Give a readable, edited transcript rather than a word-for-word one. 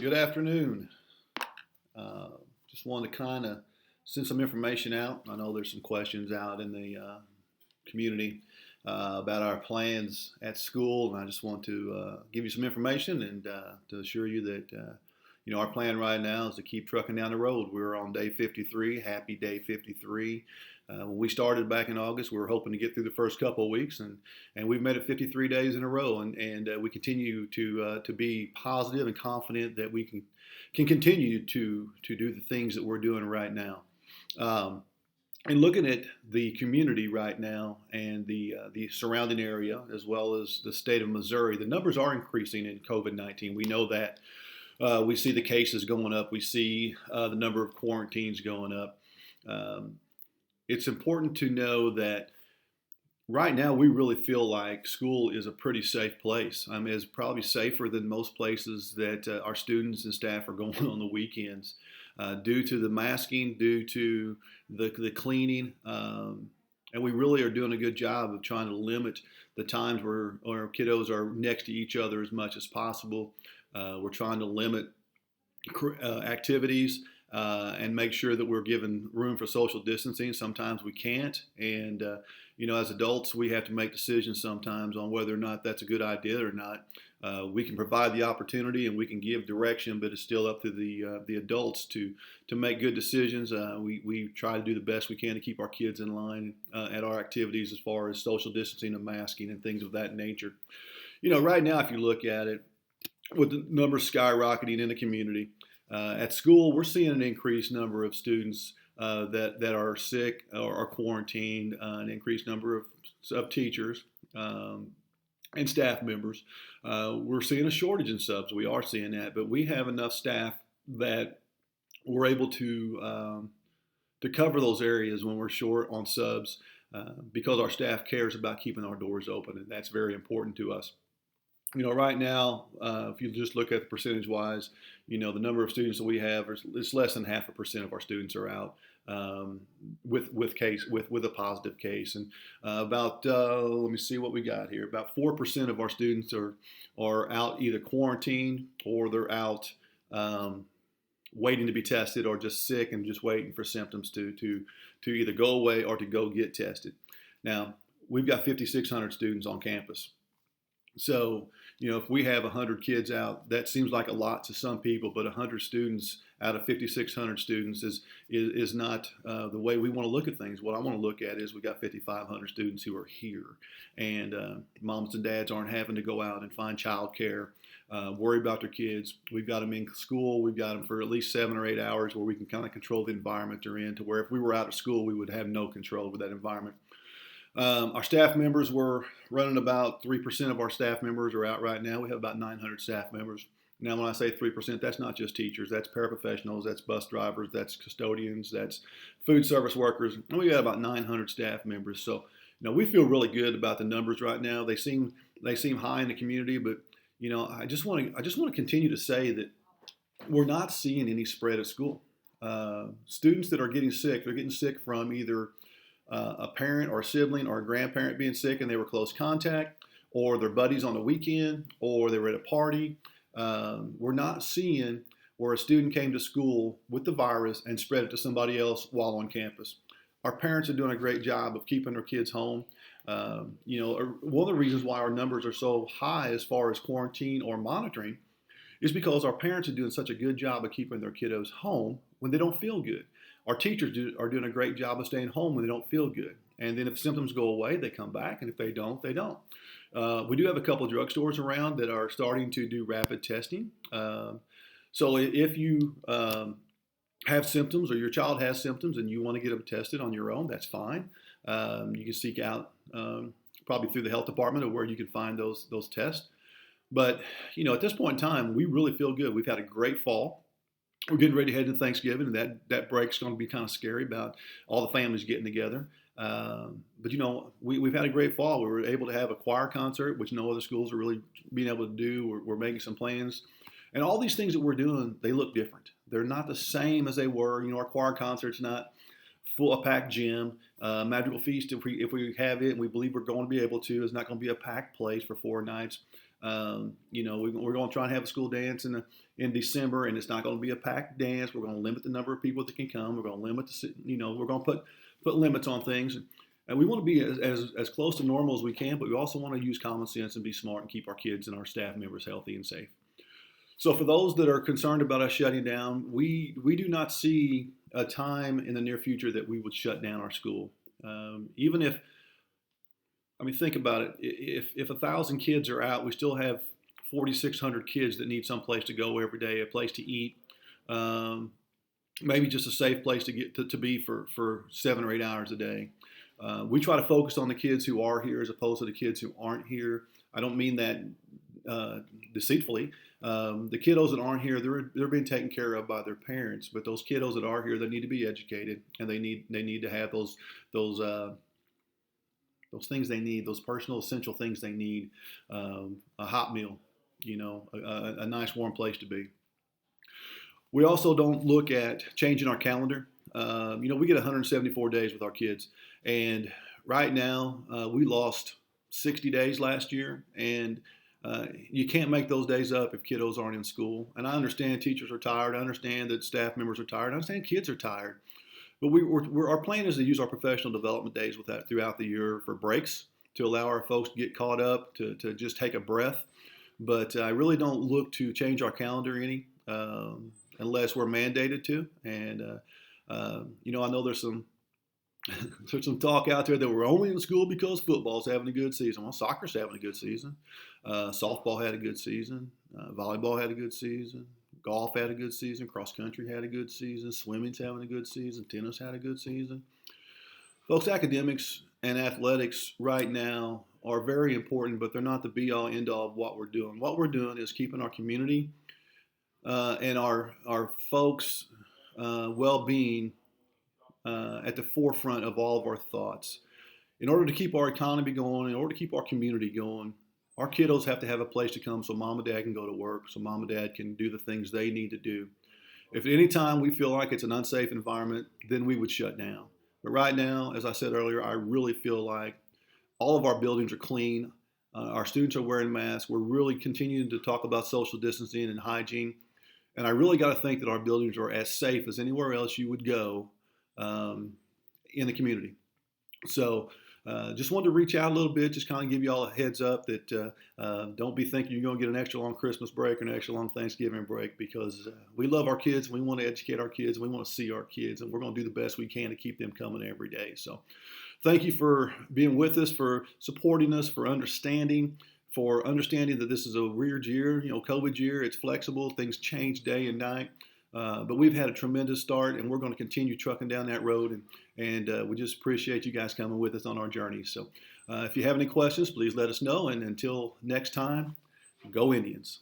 Good afternoon. Uh, just wanted to kind of send some information out. I know there's some questions out in the community about our plans at school, and I just want to give you some information and to assure you that our plan right now is to keep trucking down the road. We're on day 53, happy day 53. When we started back in August, we were hoping to get through the first couple of weeks, and we've made it 53 days in a row, and we continue to be positive and confident that we can continue to do the things that we're doing right now. Um, and looking at the community right now and the surrounding area as well as the state of Missouri, the numbers are increasing in COVID-19. We know that. We see the cases going up. We see the number of quarantines going up. Um, it's important to know that right now we really feel like school is a pretty safe place. I mean, it's probably safer than most places that our students and staff are going on the weekends due to the masking, due to the cleaning. And we really are doing a good job of trying to limit the times where our kiddos are next to each other as much as possible. We're trying to limit activities and make sure that we're given room for social distancing. Sometimes we can't, and as adults, we have to make decisions sometimes on whether or not that's a good idea or not. We can provide the opportunity and we can give direction, but it's still up to the adults to make good decisions. We try to do the best we can to keep our kids in line at our activities as far as social distancing and masking and things of that nature. Right now, if you look at it, with the numbers skyrocketing in the community. At school, we're seeing an increased number of students that are sick or are quarantined, an increased number of teachers and staff members. We're seeing a shortage in subs. We are seeing that, but we have enough staff that we're able to cover those areas when we're short on subs because our staff cares about keeping our doors open, and that's very important to us. Right now, if you just look at the percentage wise, the number of students that we have is less than 0.5% of our students are out with a positive case, and about let me see what we got here. About 4% of our students are out either quarantined or they're out waiting to be tested or just sick and just waiting for symptoms to either go away or to go get tested. Now we've got 5,600 students on campus. So, if we have 100 kids out, that seems like a lot to some people, but 100 students out of 5,600 students is not the way we want to look at things. What I want to look at is we got 5,500 students who are here, and moms and dads aren't having to go out and find childcare, worry about their kids. We've got them in school. We've got them for at least 7 or 8 hours where we can kind of control the environment they're in, to where if we were out of school, we would have no control over that environment. Our staff members, were running about 3% of our staff members are out right now. We have about 900 staff members. Now, when I say 3%, that's not just teachers. That's paraprofessionals, that's bus drivers, that's custodians, that's food service workers. And we got about 900 staff members. So, we feel really good about the numbers right now. They seem high in the community, but I just want to continue to say that we're not seeing any spread at school. Students that are getting sick, they're getting sick from either a parent or a sibling or a grandparent being sick and they were close contact, or their buddies on the weekend, or they were at a party. We're not seeing where a student came to school with the virus and spread it to somebody else while on campus. Our parents are doing a great job of keeping their kids home. One of the reasons why our numbers are so high as far as quarantine or monitoring is because our parents are doing such a good job of keeping their kiddos home when they don't feel good. Our teachers are doing a great job of staying home when they don't feel good. And then if symptoms go away, they come back. And if they don't, they don't. We do have a couple of drugstores around that are starting to do rapid testing. So if you have symptoms or your child has symptoms and you want to get them tested on your own, that's fine. You can seek out probably through the health department or where you can find those tests. But, at this point in time, we really feel good. We've had a great fall. We're getting ready to head into Thanksgiving, and that break's going to be kind of scary about all the families getting together. But, we've had a great fall. We were able to have a choir concert, which no other schools are really being able to do. We're making some plans. And all these things that we're doing, they look different. They're not the same as they were. Our choir concert's not a packed gym. Magical Feast, if we have it, and we believe we're going to be able to, is not going to be a packed place for 4 nights. We're going to try and have a school dance in December, and it's not going to be a packed dance. We're going to limit the number of people that can come. We're going to limit we're going to put limits on things. And we want to be as close to normal as we can, but we also want to use common sense and be smart and keep our kids and our staff members healthy and safe. So for those that are concerned about us shutting down, we do not see a time in the near future that we would shut down our school. Even if, I mean, think about it. If 1,000 kids are out, we still have 4,600 kids that need some place to go every day, a place to eat, maybe just a safe place to get to be for 7 or 8 hours a day. We try to focus on the kids who are here as opposed to the kids who aren't here. I don't mean that deceitfully. The kiddos that aren't here, they're being taken care of by their parents. But those kiddos that are here, they need to be educated, and they need to have those things they need, those personal essential things they need. A hot meal, a nice warm place to be. We also don't look at changing our calendar. We get 174 days with our kids, and right now we lost 60 days last year, and you can't make those days up if kiddos aren't in school. And I understand teachers are tired. I understand that staff members are tired. I understand kids are tired. But our plan is to use our professional development days with that throughout the year for breaks, to allow our folks to get caught up, to just take a breath. But I really don't look to change our calendar any unless we're mandated to. And, I know there's some talk out there that we're only in school because football's having a good season. Well, soccer's having a good season. Softball had a good season. Volleyball had a good season. Golf had a good season. Cross country had a good season. Swimming's having a good season. Tennis had a good season. Folks, academics and athletics right now are very important, but they're not the be-all, end-all of what we're doing. What we're doing is keeping our community and our folks' well-being at the forefront of all of our thoughts. In order to keep our economy going, in order to keep our community going, our kiddos have to have a place to come so mom and dad can go to work, so mom and dad can do the things they need to do. If at any time we feel like it's an unsafe environment, then we would shut down. But right now, as I said earlier, I really feel like all of our buildings are clean. Our students are wearing masks. We're really continuing to talk about social distancing and hygiene. And I really got to think that our buildings are as safe as anywhere else you would go in the community. So just wanted to reach out a little bit, just kind of give you all a heads up that don't be thinking you're going to get an extra long Christmas break or an extra long Thanksgiving break, because we love our kids, and we want to educate our kids, and we want to see our kids, and we're going to do the best we can to keep them coming every day. So thank you for being with us, for supporting us, for understanding that this is a weird year, COVID year. It's flexible. Things change day and night. But we've had a tremendous start, and we're going to continue trucking down that road. And we just appreciate you guys coming with us on our journey. So if you have any questions, please let us know. And until next time, go Indians.